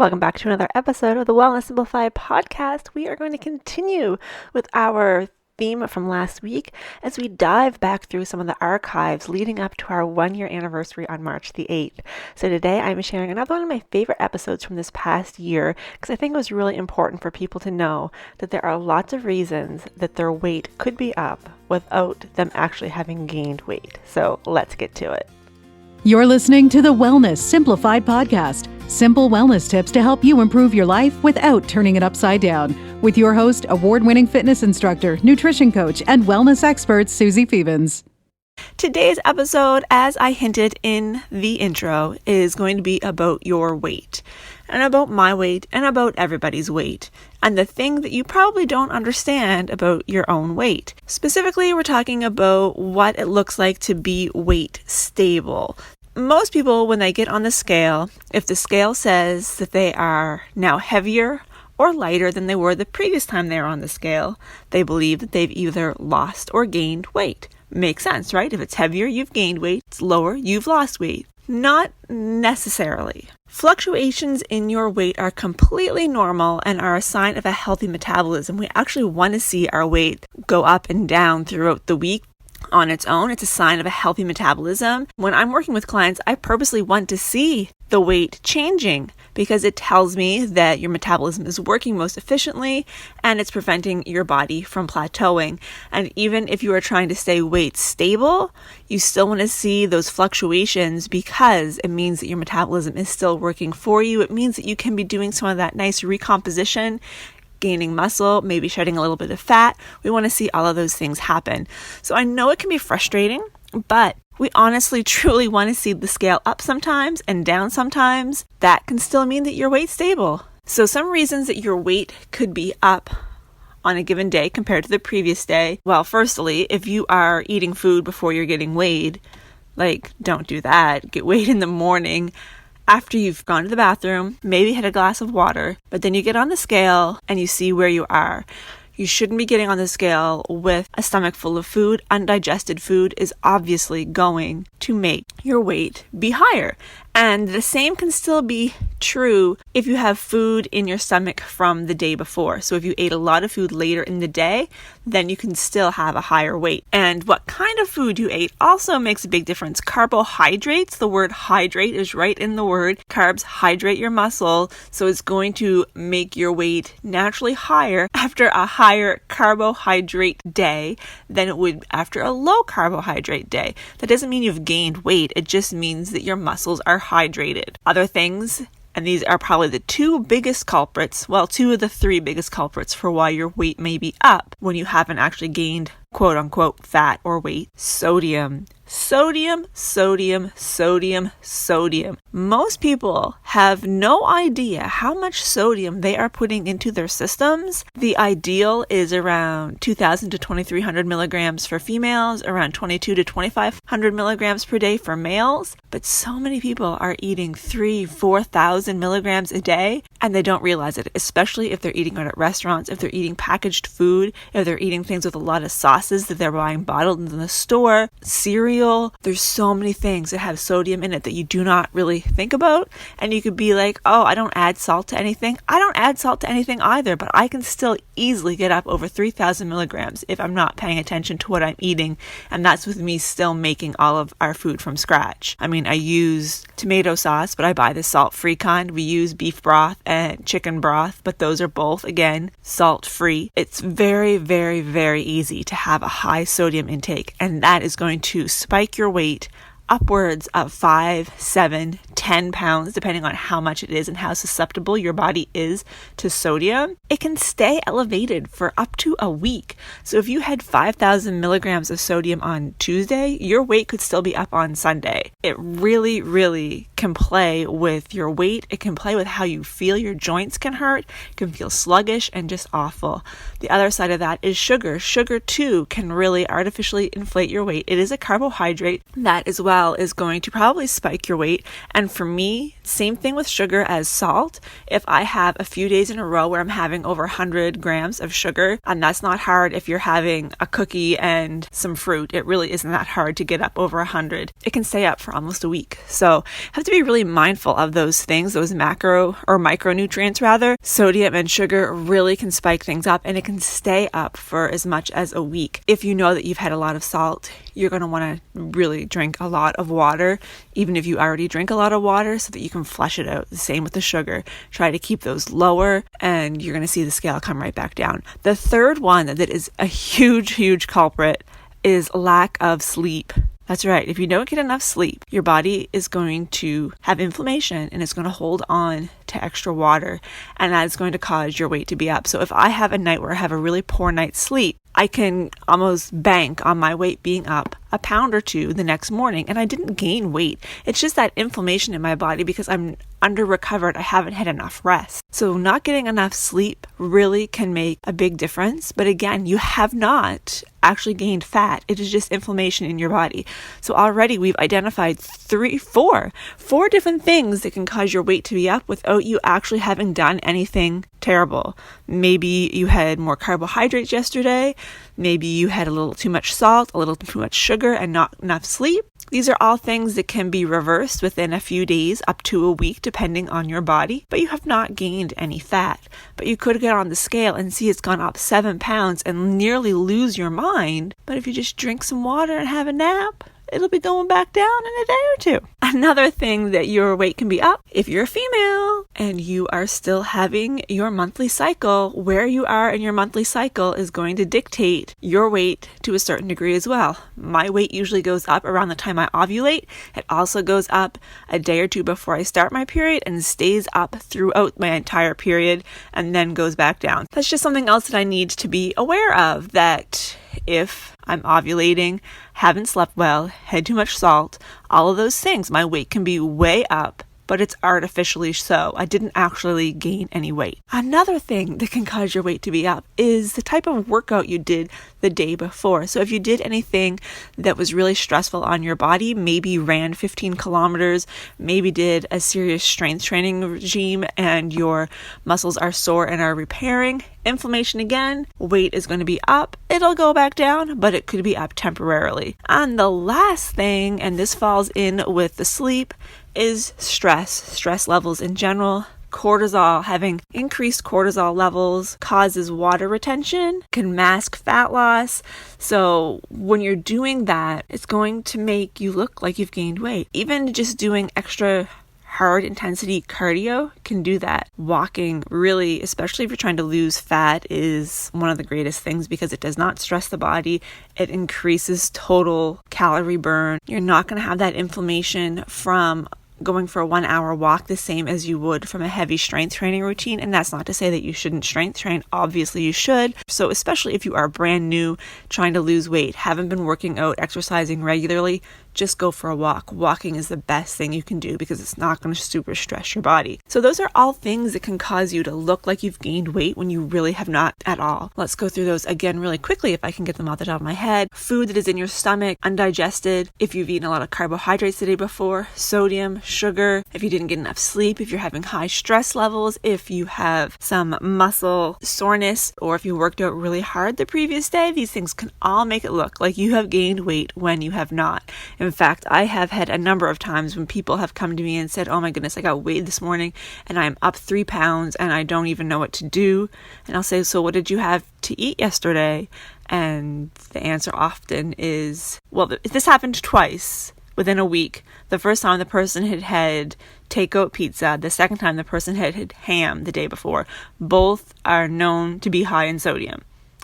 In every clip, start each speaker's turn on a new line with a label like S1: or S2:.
S1: Welcome back to another episode of the Wellness Simplified podcast. We are going to continue with our theme from last week as we dive back through some of the archives leading up to our 1-year anniversary on March the 8th. So today I'm sharing another one of my favorite episodes from this past year because I think it was really important for people to know that there are lots of reasons that their weight could be up without them actually having gained weight. So let's get to it.
S2: You're listening to the Wellness Simplified podcast. Simple wellness tips to help you improve your life without turning it upside down. With your host, award-winning fitness instructor, nutrition coach, and wellness expert, Susie Fevens.
S1: Today's episode, as I hinted in the intro, is going to be about your weight and about my weight and about everybody's weight and the thing that you probably don't understand about your own weight. Specifically, we're talking about what it looks like to be weight stable. Most people, when they get on the scale, if the scale says that they are now heavier or lighter than they were the previous time they were on the scale, they believe that they've either lost or gained weight. Makes sense, right? If it's heavier, you've gained weight. It's lower, you've lost weight. Not necessarily. Fluctuations in your weight are completely normal and are a sign of a healthy metabolism. We actually want to see our weight go up and down throughout the week. On its own, it's a sign of a healthy metabolism. When I'm working with clients, I purposely want to see the weight changing because it tells me that your metabolism is working most efficiently and it's preventing your body from plateauing. And even if you are trying to stay weight stable, you still want to see those fluctuations because it means that your metabolism is still working for you. It means that you can be doing some of that nice recomposition, gaining muscle, maybe shedding a little bit of fat. We want to see all of those things happen. So I know it can be frustrating, but we honestly, truly want to see the scale up sometimes and down sometimes. That can still mean that your weight's stable. So some reasons that your weight could be up on a given day compared to the previous day. Well, firstly, if you are eating food before you're getting weighed, don't do that. Get weighed in the morning after you've gone to the bathroom, maybe had a glass of water, but then you get on the scale and you see where you are. You shouldn't be getting on the scale with a stomach full of food. Undigested food is obviously going to make your weight be higher. And the same can still be true if you have food in your stomach from the day before. So if you ate a lot of food later in the day, then you can still have a higher weight. And what kind of food you ate also makes a big difference. Carbohydrates, the word hydrate is right in the word. Carbs hydrate your muscle, so it's going to make your weight naturally higher after a higher carbohydrate day than it would after a low carbohydrate day. That doesn't mean you've gained weight. It just means that your muscles are hydrated. Other things, and these are probably the two biggest culprits, two of the three biggest culprits for why your weight may be up when you haven't actually gained quote unquote fat or weight. Sodium. Sodium, sodium, sodium, sodium. Most people have no idea how much sodium they are putting into their systems. The ideal is around 2,000 to 2,300 milligrams for females, around 2,200 to 2,500 milligrams per day for males. But so many people are eating 3,000 to 4,000 milligrams a day and they don't realize it, especially if they're eating out at restaurants, if they're eating packaged food, if they're eating things with a lot of sauces that they're buying bottled in the store, cereal. There's so many things that have sodium in it that you do not really think about. And you could be like, oh, I don't add salt to anything. I don't add salt to anything either, but I can still easily get up over 3,000 milligrams if I'm not paying attention to what I'm eating. And that's with me still making all of our food from scratch. I mean, I use tomato sauce, but I buy the salt-free kind. We use beef broth and chicken broth, but those are both, again, salt-free. It's very, very, very easy to have a high sodium intake, and that is going to spike your weight upwards of 5, 7, 10 pounds, depending on how much it is and how susceptible your body is to sodium. It can stay elevated for up to a week. So if you had 5,000 milligrams of sodium on Tuesday, your weight could still be up on Sunday. It really, really can play with your weight. It can play with how you feel. Your joints can hurt. You can feel sluggish and just awful. The other side of that is sugar. Sugar too can really artificially inflate your weight. It is a carbohydrate that is well well is going to probably spike your weight. And for me, same thing with sugar as salt. If I have a few days in a row where I'm having over 100 grams of sugar, and that's not hard if you're having a cookie and some fruit. It really isn't that hard to get up over 100. It can stay up for almost a week. So have to be really mindful of those things, those macro or micronutrients rather. Sodium and sugar really can spike things up, and it can stay up for as much as a week. If you know that you've had a lot of salt, you're going to want to really drink a lot of water, even if you already drink a lot of water, so that you can flush it out. The same with the sugar. Try to keep those lower, and you're going to see the scale come right back down. The third one that is a huge culprit is lack of sleep. That's right. If you don't get enough sleep, your body is going to have inflammation and it's going to hold on to extra water, and that is going to cause your weight to be up. So if I have a night where I have a really poor night's sleep, I can almost bank on my weight being up a pound or two the next morning, and I didn't gain weight. It's just that inflammation in my body because I'm under recovered. I haven't had enough rest. So not getting enough sleep really can make a big difference. But again, you have not actually gained fat. It is just inflammation in your body. So already we've identified four different things that can cause your weight to be up without you actually having done anything terrible. Maybe you had more carbohydrates yesterday. Maybe you had a little too much salt, a little too much sugar, and not enough sleep. These are all things that can be reversed within a few days, up to a week, depending on your body. But you have not gained any fat. But you could get on the scale and see it's gone up 7 pounds and nearly lose your mind. But if you just drink some water and have a nap, it'll be going back down in a day or two. Another thing that your weight can be up, if you're a female and you are still having your monthly cycle, where you are in your monthly cycle is going to dictate your weight to a certain degree as well. My weight usually goes up around the time I ovulate. It also goes up a day or two before I start my period and stays up throughout my entire period and then goes back down. That's just something else that I need to be aware of, that if I'm ovulating, haven't slept well, had too much salt, all of those things, my weight can be way up, but it's artificially so. I didn't actually gain any weight. Another thing that can cause your weight to be up is the type of workout you did the day before. So if you did anything that was really stressful on your body, maybe ran 15 kilometers, maybe did a serious strength training regime and your muscles are sore and are repairing, inflammation again, weight is going to be up. It'll go back down, but it could be up temporarily. And the last thing, and this falls in with the sleep, is stress levels in general. Cortisol, having increased cortisol levels causes water retention, can mask fat loss. So when you're doing that, it's going to make you look like you've gained weight. Even just doing extra hard intensity cardio can do that. Walking, really, especially if you're trying to lose fat, is one of the greatest things because it does not stress the body. It increases total calorie burn. You're not going to have that inflammation from going for a 1 hour walk the same as you would from a heavy strength training routine. And that's not to say that you shouldn't strength train. Obviously you should. So especially if you are brand new, trying to lose weight, haven't been working out, exercising regularly, just go for a walk. Walking is the best thing you can do because it's not going to super stress your body. So those are all things that can cause you to look like you've gained weight when you really have not at all. Let's go through those again really quickly if I can get them off the top of my head. Food that is in your stomach, undigested, if you've eaten a lot of carbohydrates the day before, sodium, sugar, if you didn't get enough sleep, if you're having high stress levels, if you have some muscle soreness, or if you worked out really hard the previous day, these things can all make it look like you have gained weight when you have not. In fact, I have had a number of times when people have come to me and said, oh my goodness, I got weighed this morning and I'm up 3 pounds and I don't even know what to do. And I'll say, so what did you have to eat yesterday? And the answer often is, well, this happened twice within a week. The first time the person had takeout pizza. The second time the person had ham the day before. Both are known to be high in sodium.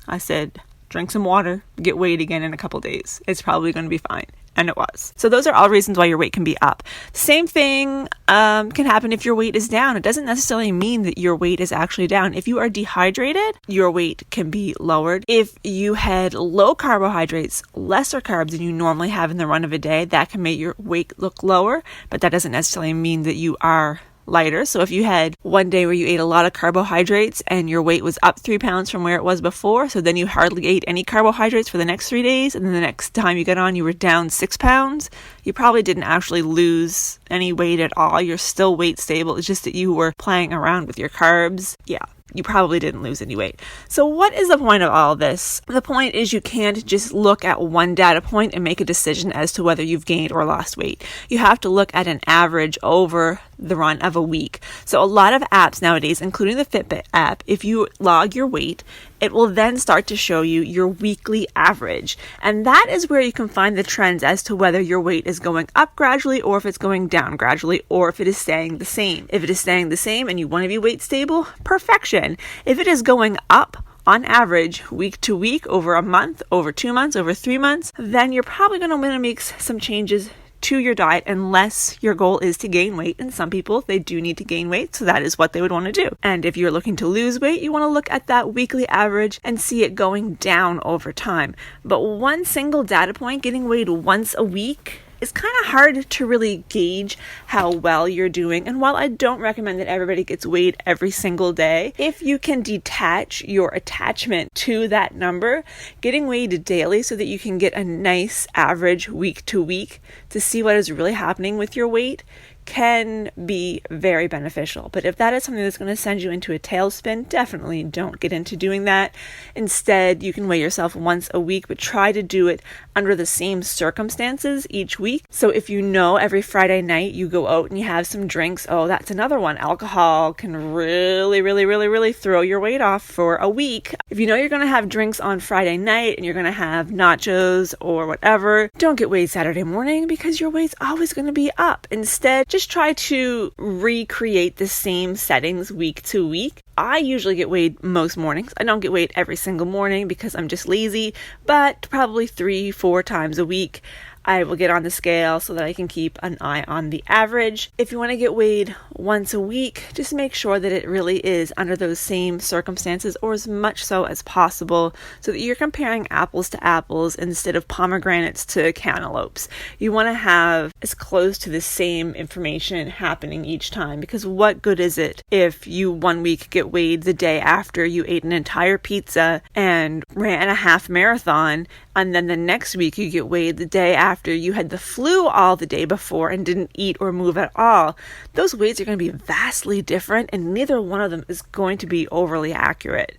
S1: I said, drink some water, get weighed again in a couple days. It's probably going to be fine. And it was. So those are all reasons why your weight can be up. Same thing can happen if your weight is down. It doesn't necessarily mean that your weight is actually down. If you are dehydrated, your weight can be lowered. If you had low carbohydrates, lesser carbs than you normally have in the run of a day, that can make your weight look lower. But that doesn't necessarily mean that you are lighter. So if you had one day where you ate a lot of carbohydrates and your weight was up 3 pounds from where it was before, so then you hardly ate any carbohydrates for the next 3 days, and then the next time you get on, you were down 6 pounds, you probably didn't actually lose any weight at all. You're still weight stable. It's just that you were playing around with your carbs. Yeah. You probably didn't lose any weight. So what is the point of all this? The point is you can't just look at one data point and make a decision as to whether you've gained or lost weight. You have to look at an average over the run of a week. So a lot of apps nowadays, including the Fitbit app, if you log your weight, it will then start to show you your weekly average. And that is where you can find the trends as to whether your weight is going up gradually or if it's going down gradually or if it is staying the same. If it is staying the same and you want to be weight stable, perfection. If it is going up on average week to week, over a month, over 2 months, over 3 months, then you're probably going to want to make some changes to your diet unless your goal is to gain weight. And some people, they do need to gain weight, so that is what they would want to do. And if you're looking to lose weight, you want to look at that weekly average and see it going down over time. But one single data point, getting weighed once a week, it's kind of hard to really gauge how well you're doing. And while I don't recommend that everybody gets weighed every single day, if you can detach your attachment to that number, getting weighed daily so that you can get a nice average week to week to see what is really happening with your weight can be very beneficial. But if that is something that's going to send you into a tailspin, definitely don't get into doing that. Instead, you can weigh yourself once a week, but try to do it under the same circumstances each week. So if you know every Friday night you go out and you have some drinks, oh, that's another one. Alcohol can really throw your weight off for a week. If you know you're going to have drinks on Friday night and you're going to have nachos or whatever, don't get weighed Saturday morning because your weight's always going to be up. Instead, just try to recreate the same settings week to week. I usually get weighed most mornings. I don't get weighed every single morning because I'm just lazy, but probably 3-4 times a week I will get on the scale so that I can keep an eye on the average. If you want to get weighed once a week, just make sure that it really is under those same circumstances or as much so as possible so that you're comparing apples to apples instead of pomegranates to cantaloupes. You want to have as close to the same information happening each time, because what good is it if you one week get weighed the day after you ate an entire pizza and ran a half marathon, and then the next week you get weighed the day after you had the flu all the day before and didn't eat or move at all. Those weights are going to be vastly different, and neither one of them is going to be overly accurate.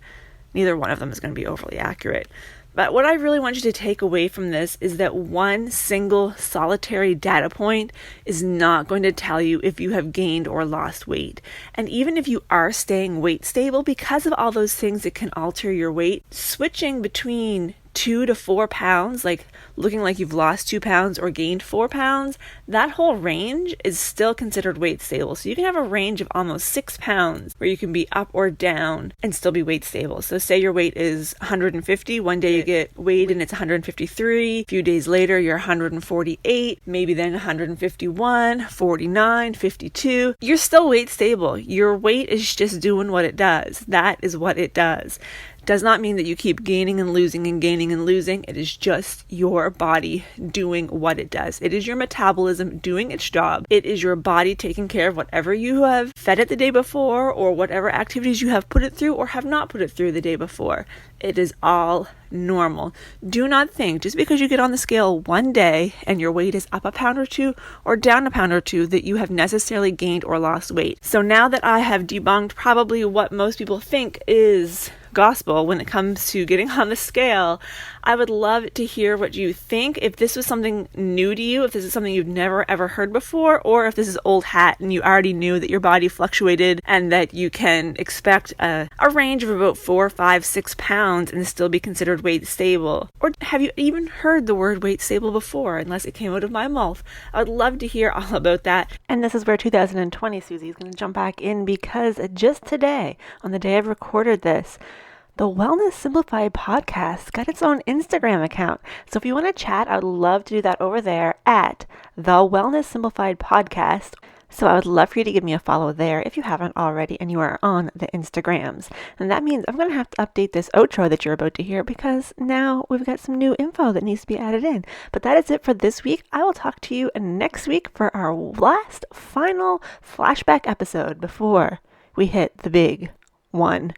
S1: But what I really want you to take away from this is that one single solitary data point is not going to tell you if you have gained or lost weight. And even if you are staying weight stable, because of all those things that can alter your weight, switching between 2 to 4 pounds, like looking like you've lost 2 pounds or gained 4 pounds, that whole range is still considered weight stable. So you can have a range of almost 6 pounds where you can be up or down and still be weight stable. So say your weight is 150, one day you get weighed and it's 153, a few days later you're 148, maybe then 151, 49, 52. You're still weight stable. Your weight is just doing what it does. That is what it does. Does not mean that you keep gaining and losing and gaining and losing. It is just your body doing what it does. It is your metabolism doing its job. It is your body taking care of whatever you have fed it the day before or whatever activities you have put it through or have not put it through the day before. It is all normal. Do not think just because you get on the scale one day and your weight is up a pound or two or down a pound or two that you have necessarily gained or lost weight. So now that I have debunked probably what most people think is gospel when it comes to getting on the scale, I would love to hear what you think. If this was something new to you, if this is something you've never ever heard before, or if this is old hat and you already knew that your body fluctuated and that you can expect a range of about 4, 5, 6 pounds and still be considered weight stable. Or have you even heard the word weight stable before, unless it came out of my mouth? I would love to hear all about that. And this is where 2020 Susie is going to jump back in, because just today, on the day I've recorded this, the Wellness Simplified podcast got its own Instagram account. So if you want to chat, I would love to do that over there at the Wellness Simplified podcast. So I would love for you to give me a follow there if you haven't already and you are on the Instagrams. And that means I'm going to have to update this outro that you're about to hear because now we've got some new info that needs to be added in. But that is it for this week. I will talk to you next week for our last final flashback episode before we hit the big 1-0.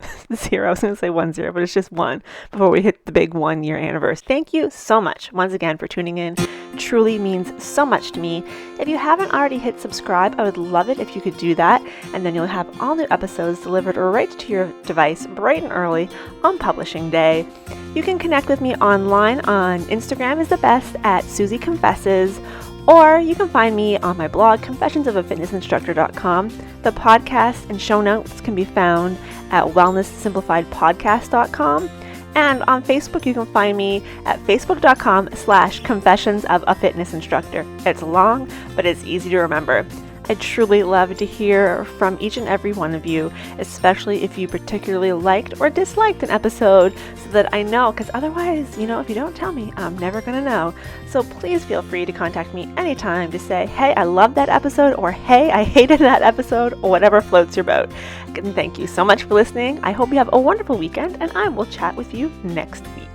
S1: I was going to say 1-0, but it's just 1 before we hit the big 1 year anniversary. Thank you so much once again for tuning in. Truly means so much to me. If you haven't already hit subscribe, I would love it if you could do that, and then you'll have all new episodes delivered right to your device bright and early on publishing day. You can connect with me online on Instagram is the best at Susie Confesses, or you can find me on my blog, confessionsofaFitnessInstructor.com. The podcast and show notes can be found at wellnesssimplifiedpodcast.com. And on Facebook, you can find me at facebook.com/confessionsofaFitnessInstructor. It's long, but it's easy to remember. I'd truly love to hear from each and every one of you, especially if you particularly liked or disliked an episode, so that I know, because otherwise, if you don't tell me, I'm never going to know. So please feel free to contact me anytime to say, hey, I love that episode, or hey, I hated that episode, or whatever floats your boat. And thank you so much for listening. I hope you have a wonderful weekend, and I will chat with you next week.